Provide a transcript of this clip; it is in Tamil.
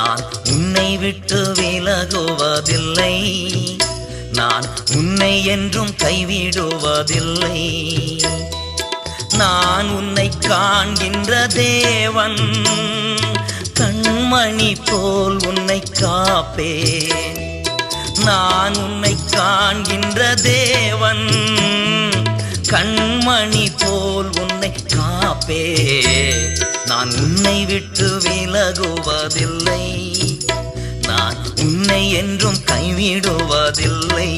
நான் உன்னை விட்டு விலகுவதில்லை, நான் உன்னை என்றும் கைவிடுவதில்லை. நான் உன்னை காண்கின்ற தேவன், கண்மணி போல் உன்னை காப்பேன். நான் உன்னை காண்கின்ற தேவன், கண்மணி போல் உன்னை காப்பேன். நான் உன்னை விட்டு விலகுவதில்லை, நான் உன்னை என்றும் கைவிடுவதில்லை.